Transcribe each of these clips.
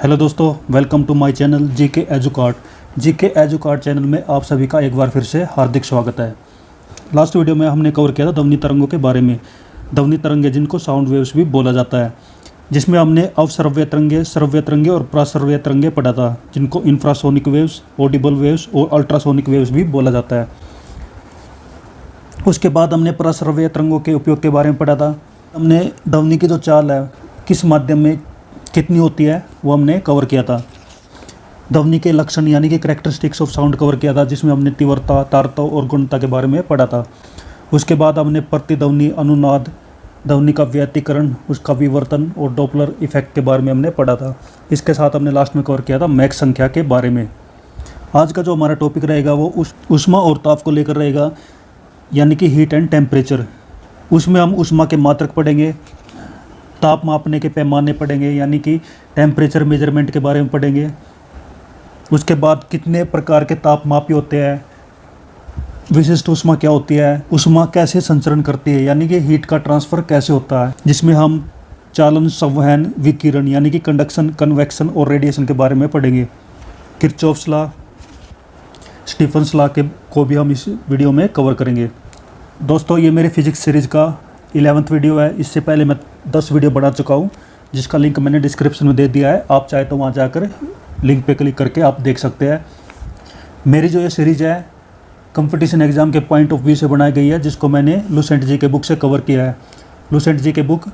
Hello दोस्तों, welcome to my channel GK Educart. GK Educart channel में आप सभी का एक बार फिर से हार्दिक स्वागत है। लास्ट वीडियो में हमने कवर किया था ध्वनि तरंगों के बारे में। ध्वनि तरंगे जिनको साउंड वेव्स भी बोला जाता है, जिसमें हमने अवश्रव्य तरंगे, श्रव्य तरंगे और प्रश्रव्य तरंगे पढ़ा था, जिनको इंफ्रासोनिक वेव्स, ऑडिबल वेव्स और अल्ट्रासोनिक वेव्स भी बोला जाता है। उसके बाद हमने प्रश्रव्य तरंगों के उपयोग के बारे में पढ़ा था। हमने ध्वनि की जो चाल है किस माध्यम में कितनी होती है वो हमने कवर किया था। ध्वनि के लक्षण यानी कि कैरेक्टरिस्टिक्स ऑफ साउंड कवर किया था, जिसमें हमने तीव्रता, तारता और गुणता के बारे में पढ़ा था। उसके बाद हमने प्रतिध्वनि, अनुनाद, ध्वनि का व्यतिकरण, उसका विवर्तन और डॉपलर इफेक्ट के बारे में हमने पढ़ा था। इसके साथ हमने लास्ट में कवर किया था मैक संख्या के बारे में। आज का जो हमारा टॉपिक रहेगा वो ऊष्मा और ताप को लेकर रहेगा, यानी कि हीट एंड टेम्परेचर। उसमें हम ऊष्मा के मात्रक पढ़ेंगे, ताप मापने के पैमाने पढ़ेंगे यानी कि टेम्परेचर मेजरमेंट के बारे में पढ़ेंगे। उसके बाद कितने प्रकार के तापमापी होते हैं, विशिष्ट ऊष्मा क्या होती है, ऊष्मा कैसे संचरण करती है यानी कि हीट का ट्रांसफ़र कैसे होता है, जिसमें हम चालन, संवहन, विकिरण यानी कि कंडक्शन, कन्वेक्शन और रेडिएशन के बारे में पढ़ेंगे। किरचॉफ्स लॉ, स्टीफन्स लॉ के को भी हम इस वीडियो में कवर करेंगे। दोस्तों, ये मेरे फिजिक्स सीरीज़ का 11th वीडियो है। इससे पहले मैं 10 वीडियो बना चुका हूँ, जिसका लिंक मैंने डिस्क्रिप्शन में दे दिया है। आप चाहे तो वहाँ जाकर लिंक पे क्लिक करके आप देख सकते हैं। मेरी जो ये सीरीज़ है कंपटीशन एग्ज़ाम के पॉइंट ऑफ व्यू से बनाई गई है, जिसको मैंने लुसेंट जी के बुक से कवर किया है। लुसेंट जी के बुक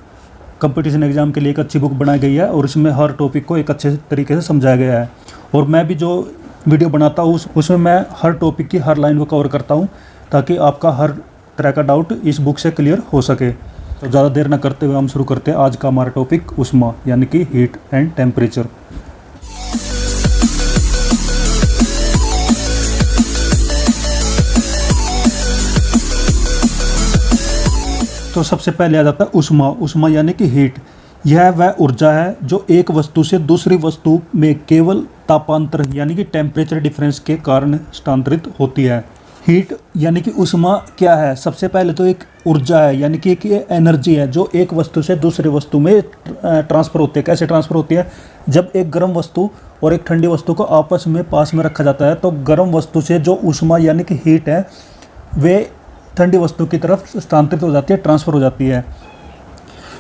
कंपटीशन एग्ज़ाम के लिए एक अच्छी बुक बनाई गई है और इसमें हर टॉपिक को एक अच्छे तरीके से समझाया गया है। और मैं भी जो वीडियो बनाता हूँ उसमें मैं हर टॉपिक की हर लाइन को कवर करता हूँ, ताकि आपका हर तरह का डाउट इस बुक से क्लियर हो सके। तो ज़्यादा देर ना करते हुए हम शुरू करते हैं आज का हमारा टॉपिक ऊष्मा यानी कि हीट एंड टेम्परेचर। तो सबसे पहले आ जाता है ऊष्मा। ऊष्मा यानी कि हीट। यह वह ऊर्जा है जो एक वस्तु से दूसरी वस्तु में केवल तापांतर यानी कि टेम्परेचर डिफरेंस के कारण स्थानांतरित होती है। हीट यानी कि ऊष्मा क्या है? सबसे पहले तो एक ऊर्जा है, यानी कि एक एनर्जी है जो एक वस्तु से दूसरी वस्तु में ट्रांसफ़र होती है। कैसे ट्रांसफ़र होती है? जब एक गर्म वस्तु और एक ठंडी वस्तु को आपस में पास में रखा जाता है तो गर्म वस्तु से जो ऊष्मा यानी कि हीट है वे ठंडी वस्तु की तरफ स्थानांतरित हो जाती है, ट्रांसफ़र हो जाती है।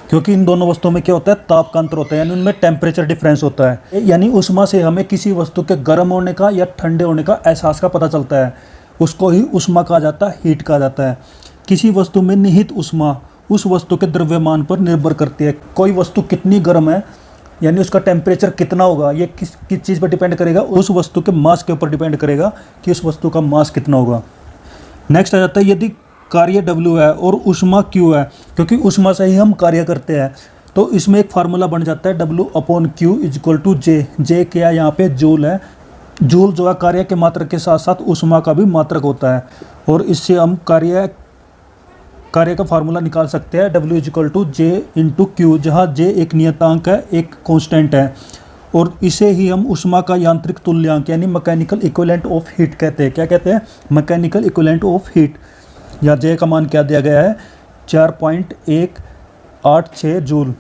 क्योंकि इन दोनों वस्तुओं में क्या होता है? ताप का अंतर होता है, यानी उनमें टेम्परेचर डिफरेंस होता है। यानी ऊष्मा से हमें किसी वस्तु के गर्म होने का या ठंडे होने का एहसास का पता चलता है, उसको ही ऊष्मा कहा जाता है, हीट कहा जाता है। किसी वस्तु में निहित ऊष्मा उस वस्तु के द्रव्यमान पर निर्भर करती है। कोई वस्तु कितनी गर्म है यानी उसका टेम्परेचर कितना होगा, ये किस चीज़ पर डिपेंड करेगा? उस वस्तु के मास के ऊपर डिपेंड करेगा कि उस वस्तु का मास कितना होगा। नेक्स्ट आ जाता है यदि कार्य W है और ऊष्मा Q है, क्योंकि ऊष्मा से ही हम कार्य करते हैं, तो इसमें एक फार्मूला बन जाता है W/Q = J। J क्या है? यहाँ पे जूल है। जूल जो है कार्य के मात्रक के साथ साथ ऊष्मा का भी मात्रक होता है, और इससे हम कार्य का फार्मूला निकाल सकते हैं W = J × Q, जहाँ J एक नियतांक है, एक कांस्टेंट है, और इसे ही हम ऊष्मा का यांत्रिक तुल्यांक यानी मैकेनिकल इक्विवेलेंट ऑफ हीट कहते हैं। क्या कहते हैं? Mechanical equivalent of heat. या J का मान क्या दिया गया है? 4.186 जूल।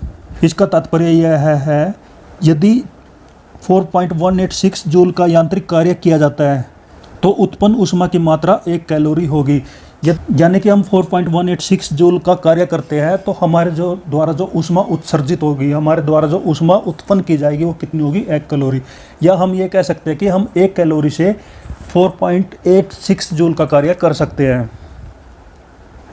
इसका तात्पर्य यह है यदि 4.186 जूल का यांत्रिक कार्य किया जाता है तो उत्पन्न ऊष्मा की मात्रा 1 कैलोरी होगी। यानी कि हम 4.186 जूल का कार्य करते हैं तो हमारे द्वारा जो ऊष्मा उत्सर्जित होगी, हमारे द्वारा जो ऊष्मा उत्पन्न की जाएगी वो कितनी होगी? 1 कैलोरी। या हम ये कह सकते हैं कि हम 1 कैलोरी से 4.86 जूल का कार्य कर सकते हैं।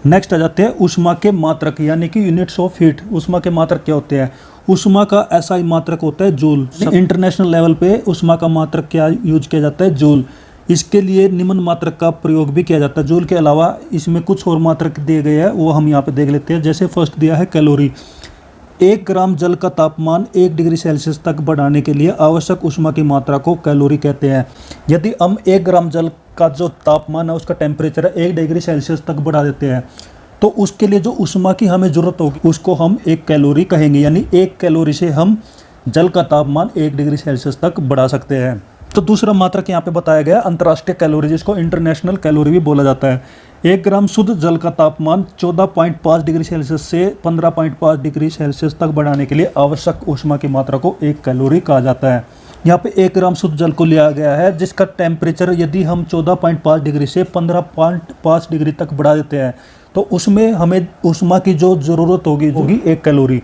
नेक्स्ट आ जाते हैं ऊष्मा के मात्रक यानी कि यूनिट्स ऑफ हीट। ऊष्मा के मात्रक क्या होते हैं? ऊष्मा का SI मात्रक होता है जूल। इंटरनेशनल लेवल पे ऊष्मा का मात्रक क्या यूज किया जाता है? जूल। इसके लिए निम्न मात्रक का प्रयोग भी किया जाता है। जूल के अलावा इसमें कुछ और मात्रक दिए गए हैं, वो हम यहाँ पे देख लेते हैं। जैसे फर्स्ट दिया है कैलोरी। 1 ग्राम जल का तापमान 1 डिग्री सेल्सियस तक बढ़ाने के लिए आवश्यक ऊष्मा की मात्रा को कैलोरी कहते हैं। यदि हम 1 ग्राम जल का जो तापमान है उसका टेम्परेचर है 1 डिग्री सेल्सियस तक बढ़ा देते हैं तो उसके लिए जो ऊष्मा की हमें ज़रूरत होगी उसको हम 1 कैलोरी कहेंगे। यानी 1 कैलोरी से हम जल का तापमान 1 डिग्री सेल्सियस तक बढ़ा सकते हैं। तो दूसरा मात्रक यहाँ पे बताया गया अंतर्राष्ट्रीय कैलोरी, जिसको इंटरनेशनल कैलोरी भी बोला जाता है। 1 ग्राम शुद्ध जल का तापमान 14.5 डिग्री सेल्सियस से 15.5 डिग्री सेल्सियस तक बढ़ाने के लिए आवश्यक ऊष्मा की मात्रा को 1 कैलोरी कहा जाता है। यहाँ पे 1 ग्राम शुद्ध जल को लिया गया है, जिसका टेम्परेचर यदि हम 14.5 डिग्री से 15.5 डिग्री तक बढ़ा देते हैं तो उसमें हमें ऊष्मा की जो ज़रूरत होगी 1 कैलोरी,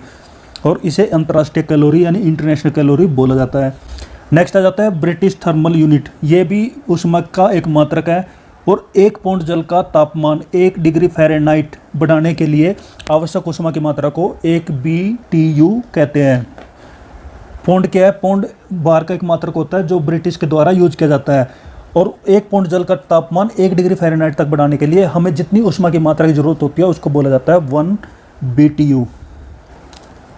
और इसे अंतर्राष्ट्रीय कैलोरी यानी इंटरनेशनल कैलोरी बोला जाता है। नेक्स्ट आ जाता है ब्रिटिश थर्मल यूनिट। ये भी ऊष्मा का एक मात्रक है, और 1 पौंड जल का तापमान 1 डिग्री फ़ारेनहाइट बढ़ाने के लिए आवश्यक ऊष्मा की मात्रा को 1 BTU कहते हैं। पौंड क्या है? पौंड बार का एक मात्रक होता है जो ब्रिटिश के द्वारा यूज किया जाता है, और 1 पौंड जल का तापमान 1 डिग्री फ़ारेनहाइट तक बढ़ाने के लिए हमें जितनी ऊष्मा की मात्रा की ज़रूरत होती है उसको बोला जाता है 1 BTU।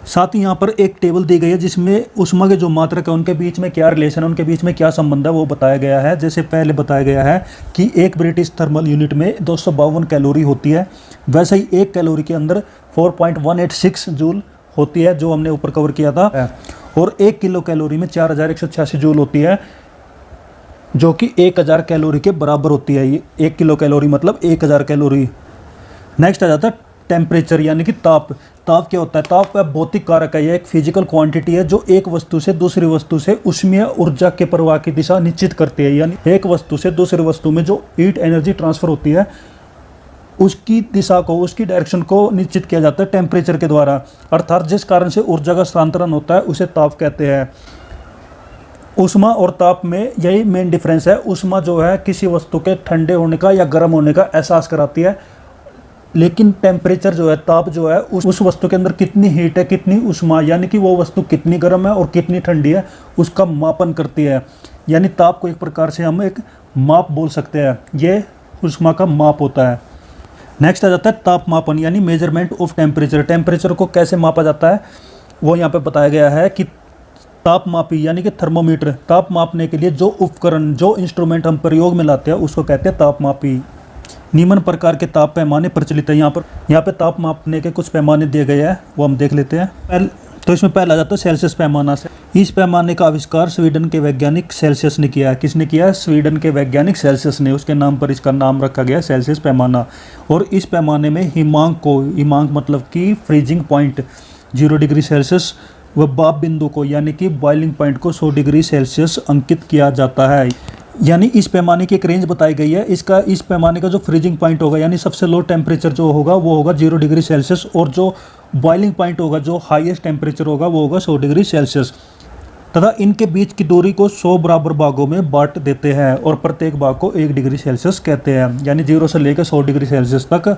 साथ ही यहाँ पर एक टेबल दी गई है जिसमें ऊष्मा के जो मात्रक है उनके बीच में क्या रिलेशन है, उनके बीच में क्या संबंध है वो बताया गया है। जैसे पहले बताया गया है कि एक ब्रिटिश थर्मल यूनिट में 252 कैलोरी होती है, वैसे ही 1 कैलोरी के अंदर 4.186 जूल होती है, जो हमने ऊपर कवर किया था, और 1 किलो कैलोरी में 4186 जूल होती है, जो कि 1000 कैलोरी के बराबर होती है। ये 1 किलो कैलोरी मतलब 1000 कैलोरी। नेक्स्ट आ जाता है टेम्परेचर यानी कि ताप। ताप क्या होता है? ताप भौतिक कारक है, यह एक फिजिकल क्वांटिटी है जो एक वस्तु से दूसरी वस्तु से ऊष्मीय ऊर्जा के प्रवाह की दिशा निश्चित करती है। यानी एक वस्तु से दूसरी वस्तु में जो हीट एनर्जी ट्रांसफर होती है उसकी दिशा को, उसकी डायरेक्शन को निश्चित किया जाता है टेम्परेचर के द्वारा, अर्थात जिस कारण से ऊर्जा का स्थानांतरण होता है उसे ताप कहते हैं। ऊष्मा और ताप में यही मेन डिफरेंस है। ऊष्मा जो है किसी वस्तु के ठंडे होने का या गर्म होने का एहसास कराती है, लेकिन टेम्परेचर जो है, ताप जो है, उस वस्तु के अंदर कितनी हीट है, कितनी ऊष्मा, यानी कि वो वस्तु कितनी गर्म है और कितनी ठंडी है, उसका मापन करती है। यानी ताप को एक प्रकार से हम एक माप बोल सकते हैं, ये ऊष्मा का माप होता है। नेक्स्ट आ जाता है तापमापन यानी मेजरमेंट ऑफ टेम्परेचर। टेम्परेचर को कैसे मापा जाता है वो यहाँ पे बताया गया है कि तापमापी यानी कि थर्मोमीटर, ताप मापने के लिए जो उपकरण, जो इंस्ट्रूमेंट हम प्रयोग में लाते हैं उसको कहते हैं तापमापी। निम्न प्रकार के ताप पैमाने प्रचलित है। यहाँ पे ताप मापने के कुछ पैमाने दिए गए हैं, वो हम देख लेते हैं। तो इसमें पहला आ जाता है सेल्सियस पैमाना से। इस पैमाने का आविष्कार स्वीडन के वैज्ञानिक सेल्सियस ने किया है। किसने किया है? स्वीडन के वैज्ञानिक सेल्सियस ने। उसके नाम पर इसका नाम रखा गया सेल्सियस पैमाना। और इस पैमाने में हिमांक मतलब कि फ्रीजिंग पॉइंट 0 डिग्री सेल्सियस व भाप बिंदु को यानी कि बॉइलिंग पॉइंट को 100 डिग्री सेल्सियस अंकित किया जाता है। यानी इस पैमाने की एक रेंज बताई गई है। इस पैमाने का जो फ्रीजिंग पॉइंट होगा यानी सबसे लो टेम्परेचर जो होगा वो होगा 0 डिग्री सेल्सियस, और जो बॉइलिंग पॉइंट होगा, जो हाईएस्ट टेम्परेचर होगा वो होगा 100 डिग्री सेल्सियस। तथा इनके बीच की दूरी को 100 बराबर भागों में बांट देते हैं और प्रत्येक भाग को 1 डिग्री सेल्सियस कहते हैं। यानी 0 से लेकर 100 डिग्री सेल्सियस तक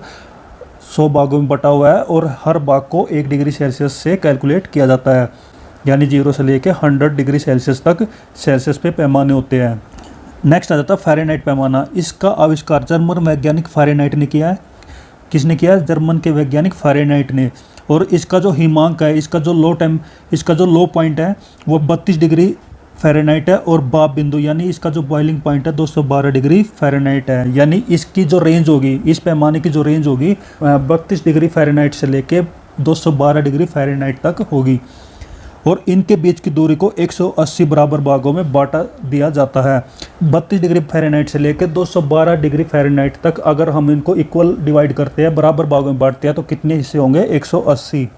100 भागों में बटा हुआ है, और हर भाग को 1 डिग्री सेल्सियस से कैलकुलेट किया जाता है। यानी 0 से लेकर 100 डिग्री सेल्सियस तक सेल्सियस पे पैमाने होते हैं। नेक्स्ट आ जाता है फ़ारेनहाइट पैमाना। इसका आविष्कार जर्मन वैज्ञानिक फ़ारेनहाइट ने किया है। किसने किया है? जर्मन के वैज्ञानिक फ़ारेनहाइट ने। और इसका जो हिमांक है, इसका जो लो पॉइंट है वो 32 डिग्री फ़ारेनहाइट है, और भाप बिंदु यानी इसका जो बॉइलिंग पॉइंट है 212 डिग्री फ़ारेनहाइट है। यानी इसकी जो रेंज होगी, इस पैमाने की जो रेंज होगी 32 डिग्री फ़ारेनहाइट से लेके 212 डिग्री फ़ारेनहाइट तक होगी, और इनके बीच की दूरी को 180 बराबर भागों में बांटा दिया जाता है। 32 डिग्री फ़ारेनहाइट से लेकर 212 डिग्री फ़ारेनहाइट तक अगर हम इनको इक्वल डिवाइड करते हैं, बराबर भागों में बांटते हैं, तो कितने हिस्से होंगे? 180।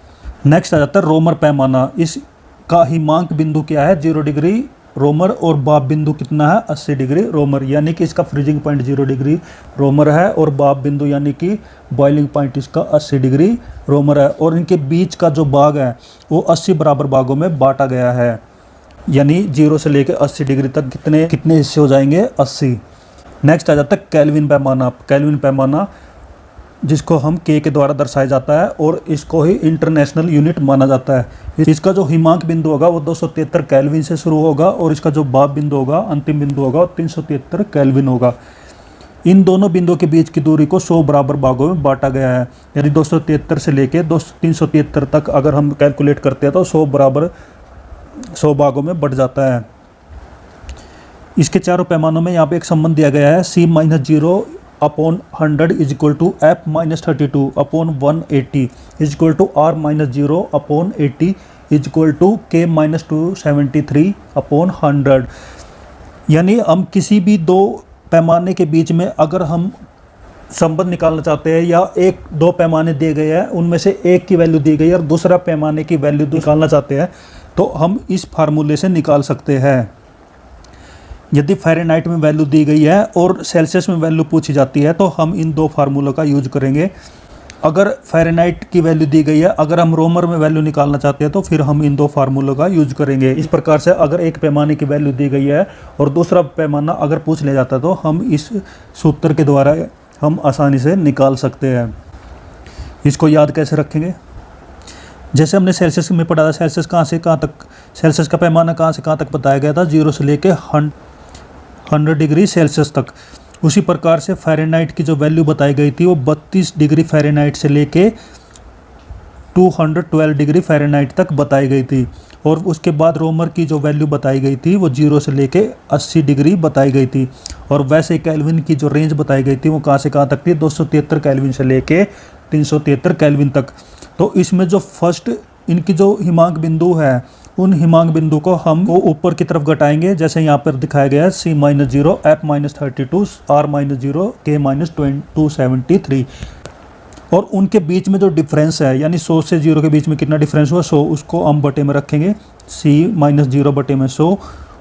नेक्स्ट आ जाता है रोमर पैमाना। इसका हिमांक बिंदु क्या है? 0 डिग्री रोमर, और भाप बिंदु कितना है? 80 डिग्री रोमर। यानी कि इसका फ्रीजिंग पॉइंट 0 डिग्री रोमर है, और भाप बिंदु यानी कि बॉइलिंग पॉइंट इसका 80 डिग्री रोमर है, और इनके बीच का जो भाग है वो 80 बराबर भागों में बांटा गया है। यानी 0 से लेकर 80 डिग्री तक कितने हिस्से हो जाएंगे? 80। नेक्स्ट आ जाता है केल्विन पैमाना। केल्विन पैमाना जिसको हम के द्वारा दर्शाया जाता है, और इसको ही इंटरनेशनल यूनिट माना जाता है। इसका जो हिमांक बिंदु होगा वो 273 केल्विन से शुरू होगा, और इसका जो भाप बिंदु होगा, अंतिम बिंदु होगा, 373 केल्विन होगा। इन दोनों बिंदुओं के बीच की दूरी को 100 बराबर भागों में बांटा गया है। यानी 273 से लेके 373 तक अगर हम कैलकुलेट करते हैं तो 100 भागों में बढ़ जाता है। इसके चारों पैमानों में यहाँ पे एक संबंध दिया गया है, C-0 upon 100 is equal to F-32 upon 180 is equal to R-0 upon 80 is equal to K-273 upon 100। यानी हम किसी भी दो पैमाने के बीच में अगर हम संबंध निकालना चाहते हैं या एक दो पैमाने दिए गए हैं, उनमें से एक की वैल्यू दी गई है और दूसरा पैमाने की वैल्यू निकालना चाहते हैं, तो हम इस फार्मूले से निकाल सकते हैं। यदि फ़ारेनहाइट में वैल्यू दी गई है और सेल्सियस में वैल्यू पूछी जाती है तो हम इन दो फार्मूलों का यूज करेंगे। अगर फ़ारेनहाइट की वैल्यू दी गई है, अगर हम रोमर में वैल्यू निकालना चाहते हैं तो फिर हम इन दो फार्मूलों का यूज करेंगे। इस प्रकार से अगर एक पैमाने की वैल्यू दी गई है और दूसरा पैमाना अगर पूछ लिया जाता है तो हम इस सूत्र के द्वारा हम आसानी से निकाल सकते हैं। इसको याद कैसे रखेंगे? जैसे हमने सेल्सियस में पढ़ा था, सेल्सियस कहाँ से कहाँ तक, सेल्सियस का पैमाना कहाँ से कहाँ तक बताया गया था, 0 से लेके 100 डिग्री सेल्सियस तक। उसी प्रकार से फ़ारेनहाइट की जो वैल्यू बताई गई थी वो 32 डिग्री फ़ारेनहाइट से लेके 212 डिग्री फ़ारेनहाइट तक बताई गई थी। और उसके बाद रोमर की जो वैल्यू बताई गई थी वो 0 से लेके 80 डिग्री बताई गई थी। और वैसे केल्विन की जो रेंज बताई गई थी वो कहाँ से कहाँ तक थी, 273 केल्विन से लेके 373 केल्विन तक। तो इसमें जो फर्स्ट इनकी जो हिमांक बिंदु है, उन हिमांक बिंदु को हम वो ऊपर की तरफ घटाएंगे, जैसे यहाँ पर दिखाया गया है C-0, F-32, R-0, K-273। और उनके बीच में जो डिफरेंस है, यानी 100 से 0 के बीच में कितना डिफरेंस हुआ, 100, उसको हम बटे में रखेंगे, C-0 बटे में 100।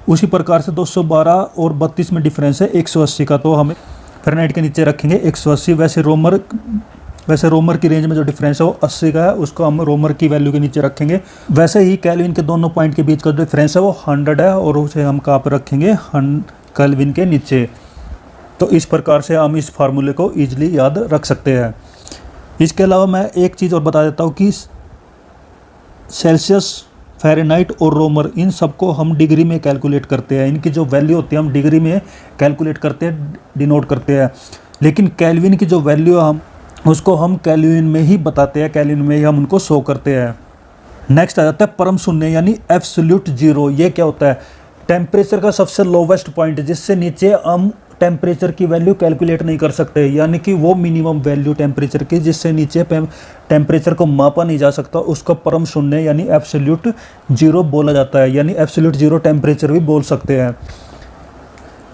उसी प्रकार से 212 और 32 में डिफरेंस है 180 का, तो हमें फ़ारेनहाइट के नीचे रखेंगे 180। वैसे रोमर की रेंज में जो डिफरेंस है वो 80 का है, उसको हम रोमर की वैल्यू के नीचे रखेंगे। वैसे ही केल्विन के दोनों पॉइंट के बीच का जो डिफरेंस है वो 100 है और उसे हम कहाँ पर रखेंगे, केल्विन के नीचे। तो इस प्रकार से हम इस फार्मूले को ईजिली याद रख सकते हैं। इसके अलावा मैं एक चीज़ और बता देता हूँ कि सेल्सियस, फ़ारेनहाइट और रोमर, इन सबको हम डिग्री में कैलकुलेट करते हैं। इनकी जो वैल्यू होती है हम डिग्री में कैलकुलेट करते हैं, डिनोट करते हैं। लेकिन केल्विन की जो वैल्यू है हम उसको हम केल्विन में ही बताते हैं, केल्विन में ही हम उनको शो करते हैं। नेक्स्ट आ जाता है परम शून्य यानी एब्सोल्यूट जीरो। ये क्या होता है? टेम्परेचर का सबसे लोवेस्ट पॉइंट, जिससे नीचे हम टेम्परेचर की वैल्यू कैलकुलेट नहीं कर सकते, यानी कि वो मिनिमम वैल्यू टेम्परेचर की जिससे नीचे टेम्परेचर को मापा नहीं जा सकता, उसको परम शून्य यानी एब्सोल्यूट जीरो बोला जाता है। यानी एब्सोल्यूट जीरो टेम्परेचर भी बोल सकते हैं।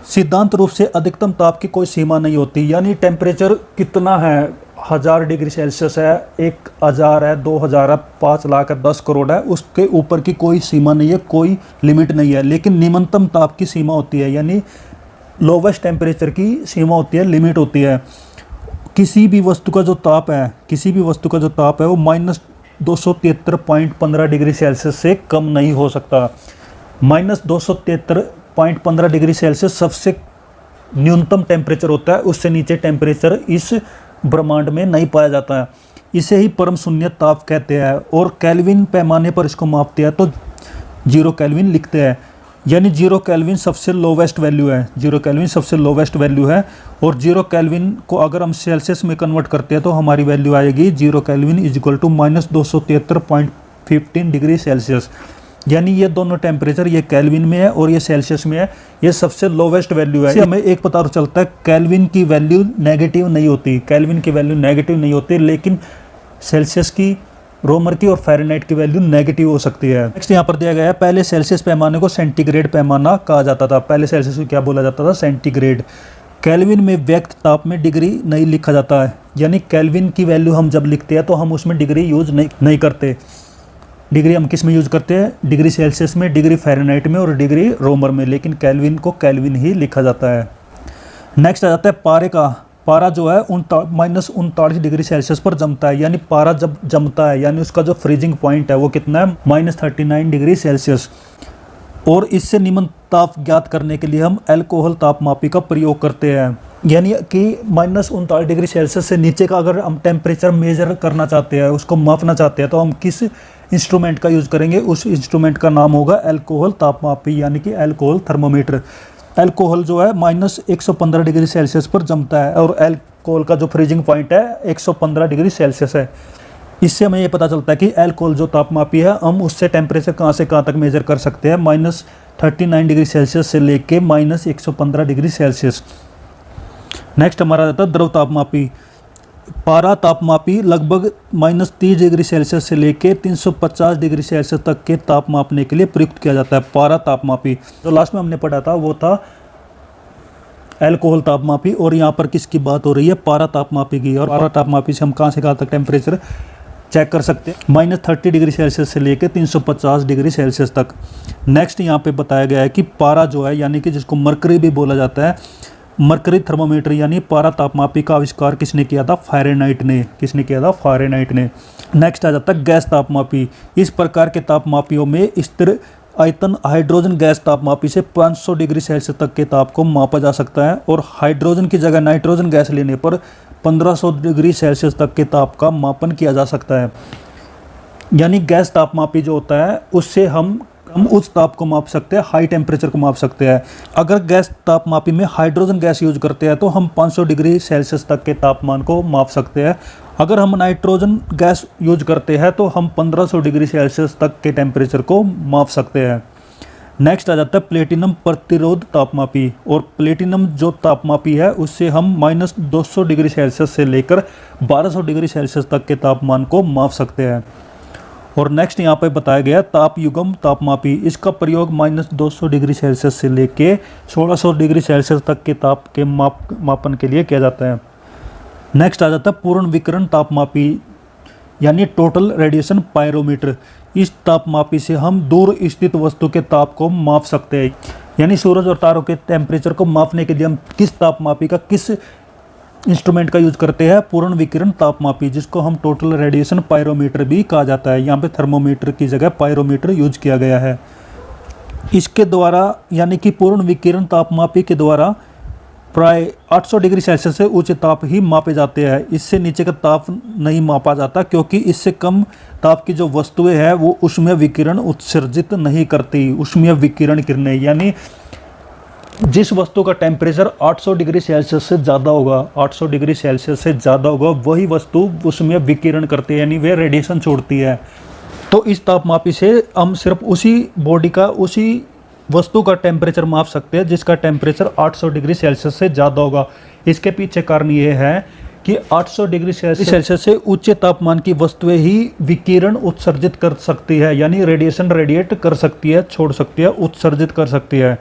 सिद्धांत रूप से अधिकतम ताप की कोई सीमा नहीं होती, यानी टेम्परेचर कितना है, 1000 डिग्री सेल्सियस है, 1000 है, 2000 है, 5 लाख है, 10 करोड़ है, उसके ऊपर की कोई सीमा नहीं है, कोई लिमिट नहीं है। लेकिन न्यूनतम ताप की सीमा होती है, यानी लोवेस्ट टेम्परेचर की सीमा होती है, लिमिट होती है। किसी भी वस्तु का जो ताप है, वो -273.15 डिग्री सेल्सियस से कम नहीं हो सकता। -273.15 डिग्री सेल्सियस सबसे न्यूनतम टेम्परेचर होता है, उससे नीचे टेम्परेचर इस ब्रह्मांड में नहीं पाया जाता है। इसे ही परम शून्य ताप कहते हैं। और केल्विन पैमाने पर इसको मापते हैं तो 0 केल्विन लिखते हैं, यानी 0 केल्विन सबसे लोवेस्ट वैल्यू है। 0 केल्विन सबसे लोवेस्ट वैल्यू है। और 0 केल्विन को अगर हम सेल्सियस में कन्वर्ट करते हैं तो हमारी वैल्यू आएगी 0 kelvin is equal to -273.15 degree Celsius. यानी ये दोनों टेम्परेचर, ये केल्विन में है और ये सेल्सियस में है, ये सबसे लोवेस्ट वैल्यू है। हमें एक पता चलता है केल्विन की वैल्यू नेगेटिव नहीं होती, लेकिन सेल्सियस की, रोमर की और फ़ारेनहाइट की वैल्यू नेगेटिव हो सकती है। नेक्स्ट यहाँ पर दिया गया है, पहले सेल्सियस पैमाने को सेंटीग्रेड पैमाना कहा जाता था। पहले सेल्सियस को क्या बोला जाता था? सेंटीग्रेड। केल्विन में व्यक्त ताप में डिग्री नहीं लिखा जाता है, यानी केल्विन की वैल्यू हम जब लिखते हैं तो हम उसमें डिग्री यूज नहीं करते। डिग्री हम किस में यूज करते हैं? डिग्री सेल्सियस में, डिग्री फ़ारेनहाइट में और डिग्री रोमर में, लेकिन केल्विन को केल्विन ही लिखा जाता है। नेक्स्ट आ जाता है पारे का। पारा जो है -39 डिग्री सेल्सियस पर जमता है, यानी पारा जब जमता है यानी उसका जो फ्रीजिंग पॉइंट है वो कितना है? -39 डिग्री सेल्सियस। और इससे निम्न ताप ज्ञात करने के लिए हम अल्कोहल तापमापी का प्रयोग करते हैं, यानी कि -39 डिग्री सेल्सियस से नीचे का अगर हम टेम्परेचर मेजर करना चाहते हैं, उसको मापना चाहते हैं, तो हम किस इंस्ट्रूमेंट का यूज़ करेंगे? उस इंस्ट्रूमेंट का नाम होगा अल्कोहल तापमापी, यानी कि अल्कोहल थर्मोमीटर। अल्कोहल जो है -115 डिग्री सेल्सियस पर जमता है और अल्कोहल का जो फ्रीजिंग पॉइंट है 115 डिग्री सेल्सियस है। इससे हमें ये पता चलता है कि अल्कोहल जो तापमापी है, हम उससे टेम्परेचर कहाँ से कहाँ तक मेजर कर सकते हैं, -39 डिग्री सेल्सियस से लेके -115 डिग्री सेल्सियस। नेक्स्ट हमारा आता है द्रव तापमापी। पारा तापमापी लगभग -30 डिग्री सेल्सियस से लेके 350 डिग्री सेल्सियस तक के ताप मापने के लिए प्रयुक्त किया जाता है। पारा तापमापी जो लास्ट में हमने पढ़ा था वो था अल्कोहल तापमापी, और यहाँ पर किसकी बात हो रही है, पारा तापमापी की। और पारा तापमापी से हम कहाँ से कहाँ तक टेम्परेचर चेक कर सकते हैं, -30 डिग्री सेल्सियस से लेकर 350 डिग्री सेल्सियस तक। नेक्स्ट यहाँ पे बताया गया है कि पारा जो है, यानी कि जिसको मरकरी भी बोला जाता है, मरकरी थर्मोमीटर यानी पारा तापमापी का आविष्कार किसने किया था, फारेनहाइट ने। किसने किया था, फारेनहाइट ने। नेक्स्ट आ जाता है गैस तापमापी। इस प्रकार के तापमापियों में स्थिर आयतन हाइड्रोजन गैस तापमापी से 500 डिग्री सेल्सियस तक के ताप को मापा जा सकता है, और हाइड्रोजन की जगह नाइट्रोजन गैस लेने पर 1500 डिग्री सेल्सियस तक के ताप का मापन किया जा सकता है। यानी गैस तापमापी जो होता है उससे हम उस ताप को माप सकते हैं, हाई टेम्परेचर को माप सकते हैं। अगर गैस तापमापी में हाइड्रोजन गैस यूज करते हैं तो हम 500 डिग्री सेल्सियस तक के तापमान को माप सकते हैं। अगर हम नाइट्रोजन गैस यूज करते हैं तो हम 1500 डिग्री सेल्सियस तक के टेम्परेचर को माप सकते हैं। नेक्स्ट आ जाता है प्लेटिनम प्रतिरोध तापमापी। और प्लेटिनम जो तापमापी है उससे हम -200 डिग्री सेल्सियस से लेकर 1200 डिग्री सेल्सियस तक के तापमान को माप सकते हैं। और नेक्स्ट यहाँ पे बताया गया ताप युग्म तापमापी। इसका प्रयोग -200 डिग्री सेल्सियस से लेके 1600 डिग्री सेल्सियस तक के ताप के मापन के लिए किया जाता है। नेक्स्ट आ जाता है पूर्ण विकिरण तापमापी यानी टोटल रेडिएशन पायरोमीटर। इस तापमापी से हम दूर स्थित वस्तु के ताप को माप सकते हैं। यानी सूरज और तारों के टेम्परेचर को मापने के लिए हम किस तापमापी का, किस इंस्ट्रूमेंट का यूज करते हैं, पूर्ण विकिरण तापमापी, जिसको हम टोटल रेडिएशन पायरोमीटर भी कहा जाता है। यहाँ पे थर्मोमीटर की जगह पायरोमीटर यूज किया गया है। इसके द्वारा यानी कि पूर्ण विकिरण तापमापी के द्वारा प्राय 800 डिग्री सेल्सियस से ऊंचे ताप ही मापे जाते हैं। इससे नीचे का ताप नहीं मापा जाता, क्योंकि इससे कम ताप की जो वस्तुएं हैं वो ऊष्मीय विकिरण उत्सर्जित नहीं करती। ऊष्मीय विकिरण किरणें यानी जिस वस्तु का टेम्परेचर 800 डिग्री सेल्सियस से ज़्यादा होगा, 800 डिग्री सेल्सियस से ज़्यादा होगा, वही वस्तु ऊष्मीय विकिरण करती है, यानी वे रेडिएशन छोड़ती है। तो इस तापमापी से हम सिर्फ उसी बॉडी का, उसी वस्तु का टेम्परेचर माप सकते हैं जिसका टेम्परेचर 800 डिग्री सेल्सियस से ज़्यादा होगा। इसके पीछे कारण ये है कि 800 डिग्री सेल्सियस से ऊंचे तापमान की वस्तुएं ही विकिरण उत्सर्जित कर सकती है, यानी रेडिएशन रेडिएट कर सकती है, छोड़ सकती है, उत्सर्जित कर सकती है।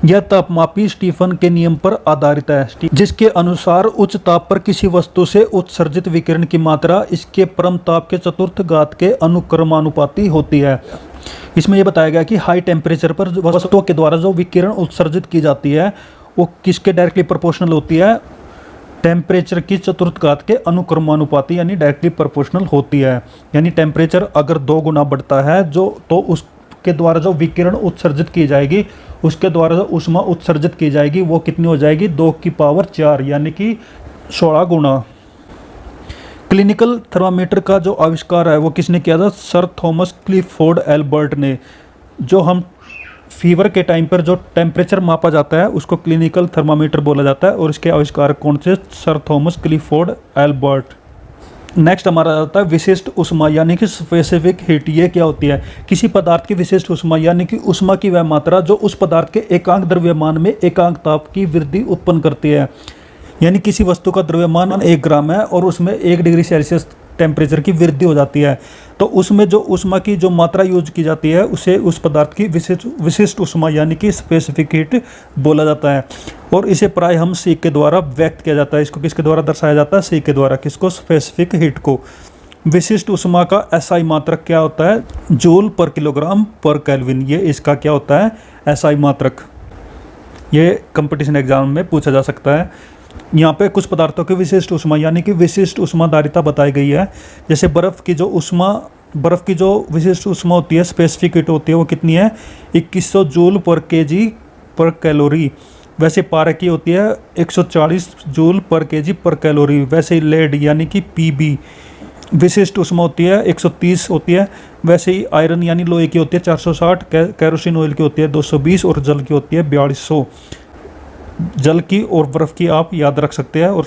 यह तापमापी स्टीफन के नियम पर आधारित है, जिसके अनुसार उच्च ताप पर किसी वस्तु से उत्सर्जित विकिरण की मात्रा इसके परम ताप के चतुर्थ घात के अनुक्रमानुपाती होती है। इसमें यह बताया गया कि हाई टेम्परेचर पर वस्तुओं के द्वारा जो विकिरण उत्सर्जित की जाती है वो किसके डायरेक्टली प्रोपोर्शनल होती है, टेम्परेचर की चतुर्थ घात के अनुक्रमानुपाती यानी डायरेक्टली प्रोपोर्शनल होती है। यानी टेम्परेचर अगर 2 गुना बढ़ता है तो उसके द्वारा जो विकिरण उत्सर्जित की जाएगी, उसके द्वारा जो ऊष्मा उत्सर्जित की जाएगी वो कितनी हो जाएगी, 2 की पावर 4 यानी कि 16 गुना। क्लिनिकल थर्मामीटर का जो आविष्कार है वो किसने किया था, सर थॉमस क्लिफोर्ड एल्बर्ट ने। जो हम फीवर के टाइम पर जो टेम्परेचर मापा जाता है उसको क्लिनिकल थर्मामीटर बोला जाता है, और इसके आविष्कार कौन से, sir Thomas Clifford Albert. Next हमारा आता है विशिष्ट ऊष्मा यानी कि स्पेसिफिक हीट। ये क्या होती है, किसी पदार्थ की विशिष्ट ऊष्मा यानी कि ऊष्मा की वह मात्रा जो उस पदार्थ के एकांक द्रव्यमान में एकांक ताप की वृद्धि उत्पन्न करती है। यानी किसी वस्तु का द्रव्यमान 1 ग्राम है और उसमें 1 डिग्री सेल्सियस टेम्परेचर की वृद्धि हो जाती है, तो उसमें जो ऊष्मा की जो मात्रा यूज की जाती है उसे उस पदार्थ की विशिष्ट ऊष्मा यानी कि स्पेसिफिक हीट बोला जाता है। और इसे प्राय हम सीख के द्वारा व्यक्त किया जाता है। इसको किसके द्वारा दर्शाया जाता है, सीख के द्वारा। किसको, स्पेसिफिक हीट को। विशिष्ट ऊष्मा का एसआई मात्रक क्या होता है, जूल पर किलोग्राम पर केल्विन। ये इसका क्या होता है, एसआई मात्रक। ये कंपटीशन एग्जाम में पूछा जा सकता है। यहाँ पे कुछ पदार्थों की विशिष्ट ऊष्मा यानी कि विशिष्ट ऊष्माधारिता बताई गई है। जैसे बर्फ़ की जो विशिष्ट ऊष्मा होती है, स्पेसिफिक हीट होती है, वो कितनी है, 2100 जूल पर केजी पर कैलोरी। वैसे पारा की होती है 140 जूल पर केजी पर कैलोरी। वैसे ही लेड यानी कि पीबी विशिष्ट ऊष्मा होती है 130 होती है। वैसे ही आयरन यानी लोहे की होती है 460, कैरोसिन ऑयल की होती है 220 और जल की होती है 4200। जल की और बर्फ़ की आप याद रख सकते हैं। और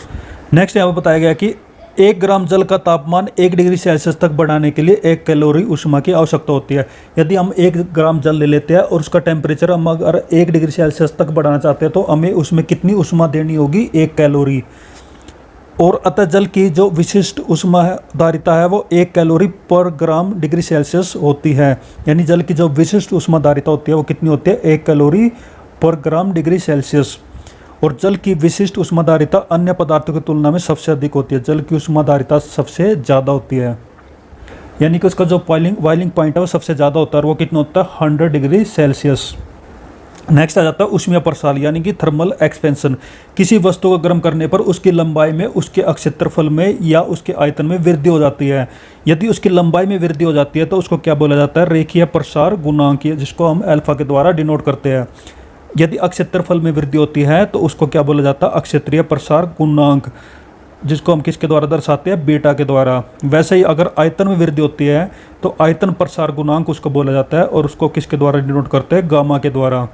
नेक्स्ट यहाँ पर बताया गया कि 1 ग्राम जल का तापमान 1 डिग्री सेल्सियस तक बढ़ाने के लिए 1 कैलोरी ऊष्मा की आवश्यकता होती है। यदि हम 1 ग्राम जल ले लेते हैं और उसका टेम्परेचर हम अगर 1 डिग्री सेल्सियस तक बढ़ाना चाहते हैं तो हमें उसमें कितनी ऊष्मा देनी होगी, 1 कैलोरी। और अतः जल की जो विशिष्ट ऊष्माधारिता है वो 1 कैलोरी पर ग्राम डिग्री सेल्सियस होती है। यानी जल की जो विशिष्ट ऊष्माधारिता होती है वो कितनी होती है, 1 कैलोरी पर ग्राम डिग्री सेल्सियस। और जल की विशिष्ट ऊष्माधारिता अन्य पदार्थों की तुलना में सबसे अधिक होती है। जल की ऊष्माधारिता सबसे ज़्यादा होती है, यानी कि उसका जो बॉइलिंग पॉइंट है वो सबसे ज़्यादा होता है, और वो कितना होता है 100 डिग्री सेल्सियस। नेक्स्ट आ जाता है ऊष्मीय प्रसार यानी कि थर्मल एक्सपेंशन। किसी वस्तु को गर्म करने पर उसकी लंबाई में, उसके अक्षेत्रफल में या उसके आयतन में वृद्धि हो जाती है। यदि उसकी लंबाई में वृद्धि हो जाती है तो उसको क्या बोला जाता है, रेखीय प्रसार गुणांक, जिसको हम अल्फा के द्वारा डिनोट करते हैं। यदि अक्षेत्रफल में वृद्धि होती है तो उसको क्या बोला जाता है, अक्षेत्रीय प्रसार गुणांक, जिसको हम किसके द्वारा दर्शाते हैं, बीटा के द्वारा। वैसे ही अगर आयतन में वृद्धि होती है तो आयतन प्रसार गुणांक उसको बोला जाता है, और उसको किसके द्वारा डिनोट करते हैं, गामा के द्वारा।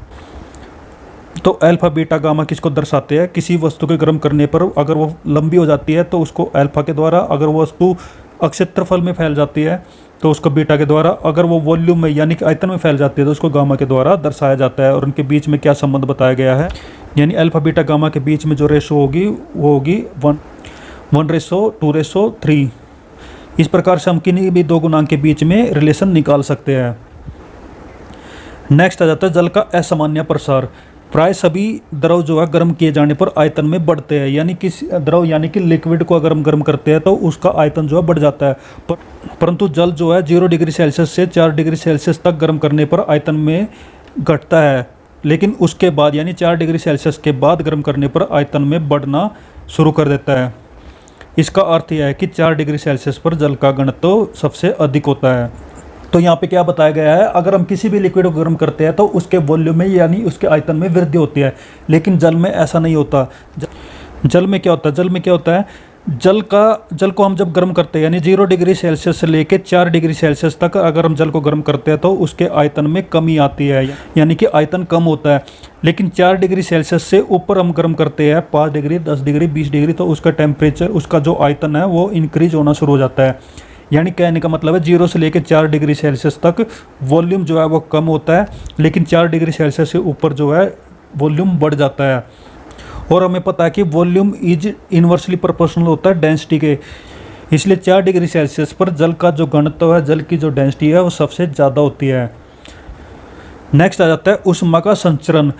तो अल्फा बीटा गामा किसको दर्शाते हैं, किसी वस्तु के गर्म करने पर अगर वो लंबी हो जाती है तो उसको अल्फा के द्वारा, अगर वो वस्तु अक्षेत्रफल में फैल जाती है तो उसको बीटा के द्वारा, अगर वो वॉल्यूम में यानी कि आयतन में फैल जाती है तो उसको गामा के द्वारा दर्शाया जाता है। और उनके बीच में क्या संबंध बताया गया है, यानी अल्फा बीटा गामा के बीच में जो रेशो होगी वो होगी 1:2:3। इस प्रकार से हम किन्हीं भी दो गुणांक के बीच में रिलेशन निकाल सकते हैं। नेक्स्ट आ जाता है जल का असामान्य प्रसार। प्राय सभी द्रव जो है गर्म किए जाने पर आयतन में बढ़ते हैं, यानी कि द्रव यानी कि लिक्विड को अगर हम गर्म करते हैं तो उसका आयतन जो है बढ़ जाता है, परंतु जल जो है 0 डिग्री सेल्सियस से 4 डिग्री सेल्सियस तक गर्म करने पर आयतन में घटता है, लेकिन उसके बाद यानी 4 डिग्री सेल्सियस के बाद गर्म करने पर आयतन में बढ़ना शुरू कर देता है। इसका अर्थ यह है कि 4 डिग्री सेल्सियस पर जल का घनत्व सबसे अधिक होता है। तो यहाँ पे क्या बताया गया है, अगर हम किसी भी लिक्विड को गर्म करते हैं तो उसके वॉल्यूम में यानी उसके आयतन में वृद्धि होती है, लेकिन जल में ऐसा नहीं होता। जल में क्या होता है, जल को हम जब गर्म करते हैं यानी 0 डिग्री सेल्सियस से लेकर 4 डिग्री सेल्सियस तक अगर हम जल को गर्म करते हैं तो उसके आयतन में कमी आती है, यानी कि आयतन कम होता है। लेकिन 4 डिग्री सेल्सियस से ऊपर हम गर्म करते हैं 5 डिग्री, 10 डिग्री, 20 डिग्री, तो उसका टेम्परेचर, उसका जो आयतन है वो इंक्रीज होना शुरू हो जाता है। यानी कहने का मतलब है 0 से लेकर 4 डिग्री सेल्सियस तक वॉल्यूम जो है वो कम होता है, लेकिन 4 डिग्री सेल्सियस से ऊपर जो है वॉल्यूम बढ़ जाता है। और हमें पता है कि वॉल्यूम इज इन्वर्सली प्रोपोर्शनल होता है डेंसिटी के, इसलिए 4 डिग्री सेल्सियस पर जल का जो घनत्व है, जल की जो डेंसिटी है वो सबसे ज़्यादा होती है। नेक्स्ट आ जाता है ऊष्मा का संचरण,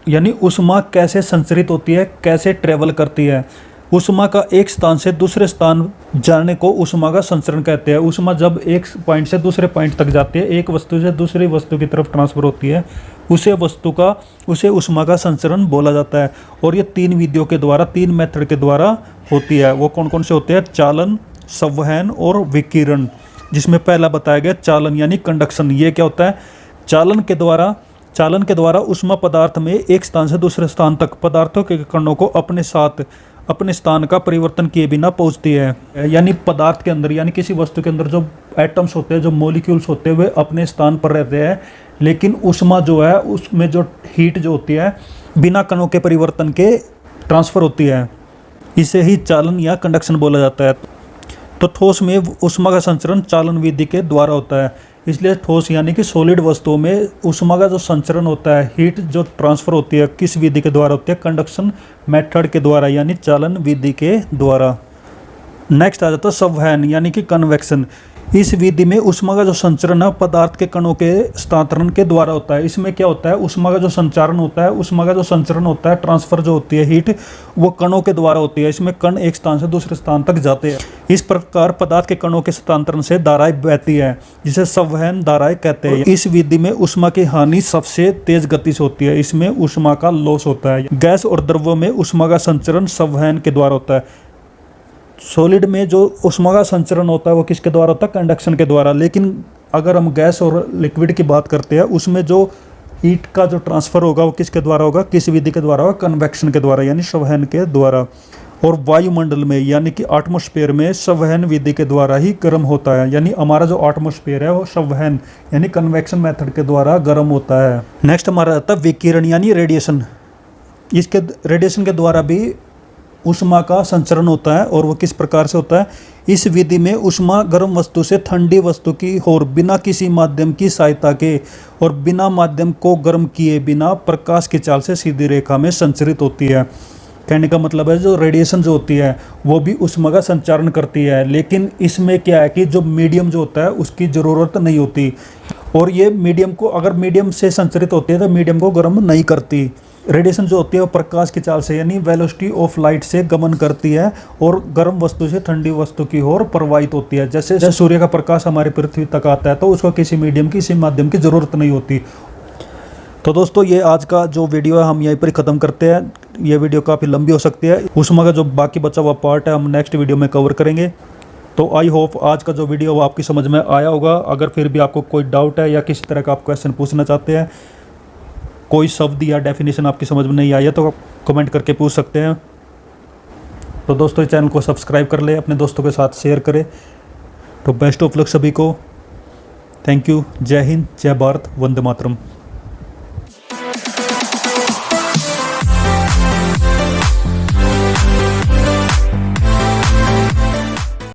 यानी ऊष्मा कैसे संचरित होती है, कैसे ट्रेवल करती है। ऊष्मा का एक स्थान से दूसरे स्थान जाने को ऊष्मा का संचरण कहते हैं। ऊष्मा जब एक पॉइंट से दूसरे पॉइंट तक जाती है, एक वस्तु से दूसरी वस्तु की तरफ ट्रांसफर होती है, उसे ऊष्मा का संचरण बोला जाता है। और ये 3 विधियों के द्वारा, 3 मेथड के द्वारा होती है। वो कौन कौन से होते हैं, चालन, संवहन और विकिरण। जिसमें पहला बताया गया चालन यानी कंडक्शन। ये क्या होता है, चालन के द्वारा ऊष्मा पदार्थ में एक स्थान से दूसरे स्थान तक पदार्थों के कणों को अपने स्थान का परिवर्तन किए बिना पहुंचती है। यानी पदार्थ के अंदर, यानी किसी वस्तु के अंदर जो एटम्स होते हैं, जो मॉलिक्यूल्स होते हैं, वे अपने स्थान पर रहते हैं, लेकिन ऊष्मा जो है उसमें जो हीट जो होती है बिना कणों के परिवर्तन के ट्रांसफर होती है। इसे ही चालन या कंडक्शन बोला जाता है। तो ठोस में ऊष्मा का संचरण चालन विधि के द्वारा होता है। इसलिए ठोस यानी कि सॉलिड वस्तुओं में ऊष्मा का जो संचरण होता है, हीट जो ट्रांसफर होती है, किस विधि के द्वारा होती है, कंडक्शन मेथड के द्वारा यानी चालन विधि के द्वारा। नेक्स्ट आ जाता है संवहन यानी कि कन्वेक्शन। इस विधि में ऊष्मा का जो संचरण है पदार्थ के कणों के स्थानांतरण के द्वारा होता है। इसमें क्या होता है, ऊष्मा का जो संचारण होता है, ऊष्मा का जो संचरण होता है, ट्रांसफर जो होती है हीट, वो कणों के द्वारा होती है। इसमें कण एक स्थान से दूसरे स्थान तक जाते हैं। इस प्रकार पदार्थ के कणों के स्थानांतरण से धाराएं बहती है, जिसे संवहन धाराएं कहते हैं। इस विधि में ऊष्मा की हानि सबसे तेज गति से होती है। इसमें ऊष्मा का लॉस होता है। गैस और द्रव्यों में ऊष्मा का संचरण संवहन के द्वारा होता है। सॉलिड में जो ऊष्मा का संचरण होता है वो किसके द्वारा होता है, कंडक्शन के द्वारा। लेकिन अगर हम गैस और लिक्विड की बात करते हैं, उसमें जो हीट का जो ट्रांसफर होगा वो किसके द्वारा होगा, किस विधि के द्वारा होगा, कन्वेक्शन के द्वारा यानी संवहन के द्वारा। और वायुमंडल में यानी कि एटमॉस्फेयर में संवहन विधि के द्वारा ही गर्म होता है। यानी हमारा जो एटमॉस्फेयर है वो संवहन यानी कन्वेक्शन मेथड के द्वारा गर्म होता है। नेक्स्ट हमारा आता है विकिरण यानी रेडिएशन। इसके रेडिएशन के द्वारा भी ऊष्मा का संचरण होता है। और वो किस प्रकार से होता है, इस विधि में ऊष्मा गर्म वस्तु से ठंडी वस्तु की ओर बिना किसी माध्यम की सहायता के और बिना माध्यम को गर्म किए बिना प्रकाश की चाल से सीधी रेखा में संचरित होती है। कहने का मतलब है जो रेडिएशन जो होती है वो भी ऊष्मा का संचारण करती है, लेकिन इसमें क्या है कि जो मीडियम जो होता है उसकी ज़रूरत नहीं होती। और ये मीडियम को, अगर मीडियम से संचरित होती है तो मीडियम को गर्म नहीं करती। रेडिएशन जो होती है वो प्रकाश की चाल से यानी वेलोसिटी ऑफ लाइट से गमन करती है और गर्म वस्तु से ठंडी वस्तु की ओर प्रवाहित होती है। जैसे सूर्य का प्रकाश हमारी पृथ्वी तक आता है तो उसको किसी मीडियम किसी माध्यम की ज़रूरत नहीं होती। तो दोस्तों ये आज का जो वीडियो है हम यहीं पर ख़त्म करते हैं। ये वीडियो काफ़ी लंबी हो सकती है, उसमें का जो बाकी बचा हुआ पार्ट है हम नेक्स्ट वीडियो में कवर करेंगे। तो आई होप आज का जो वीडियो वो आपकी समझ में आया होगा। अगर फिर भी आपको कोई डाउट है या किसी तरह का आप क्वेश्चन पूछना चाहते हैं, कोई शब्द या डेफिनेशन आपकी समझ में नहीं आई है तो आप कमेंट करके पूछ सकते हैं। तो दोस्तों चैनल को सब्सक्राइब कर ले, अपने दोस्तों के साथ शेयर करें। तो बेस्ट ऑफ लक सभी को। Thank you. जय हिंद, जय भारत, वंदे मातरम।